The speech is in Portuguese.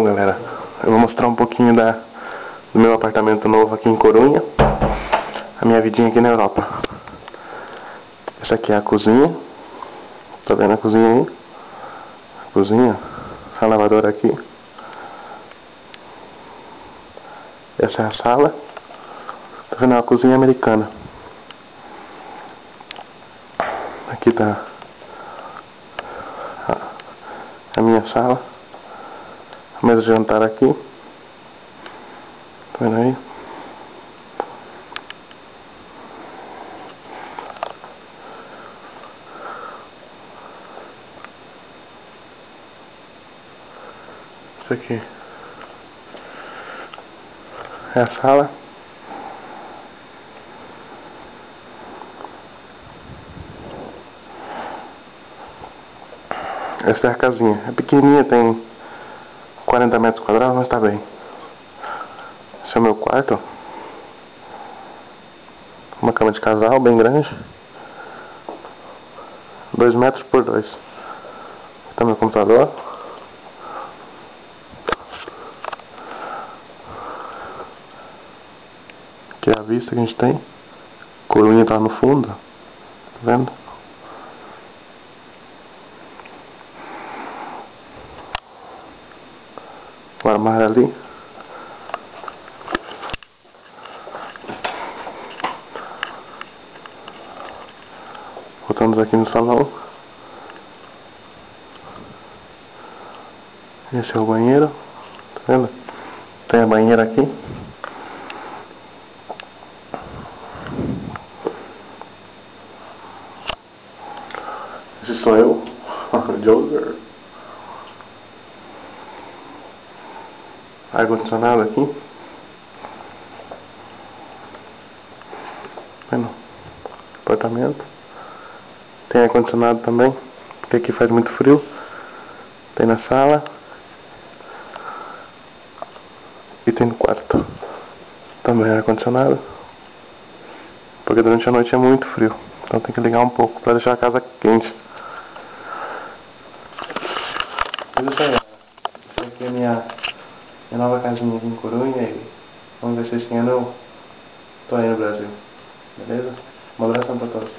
Bom, galera, eu vou mostrar um pouquinho do meu apartamento novo aqui em Corunha. A minha vidinha aqui na Europa. Essa aqui é a cozinha. Tá vendo a cozinha aí? A cozinha. A lavadora aqui. Essa é a sala. Tá vendo? É uma cozinha americana. Aqui tá a minha sala. A mesa de jantar aqui. Tá vendo aí? Isso aqui é a sala. Essa é a casinha. É pequenininha, tem 40 metros quadrados, mas tá bem. Esse é o meu quarto. Uma cama de casal bem grande. 2 metros por 2. Aqui tá meu computador. Aqui é a vista que a gente tem. Corunha tá no fundo. Tá vendo? O armário ali. Voltamos aqui no salão. Esse é o banheiro. Tá vendo? Tem a banheira aqui. Esse sou eu, Joker. Ar-condicionado aqui. Vendo? Apartamento. Tem ar-condicionado também, porque aqui faz muito frio. Tem na sala. E tem no quarto. Também ar-condicionado. Porque durante a noite é muito frio. Então tem que ligar um pouco para deixar a casa quente. Mas isso aí, essa aqui é a minha nova casinha aqui em Corunha. E vamos ver se esse ano eu tô aí no Brasil. Beleza? Um abração pra todos.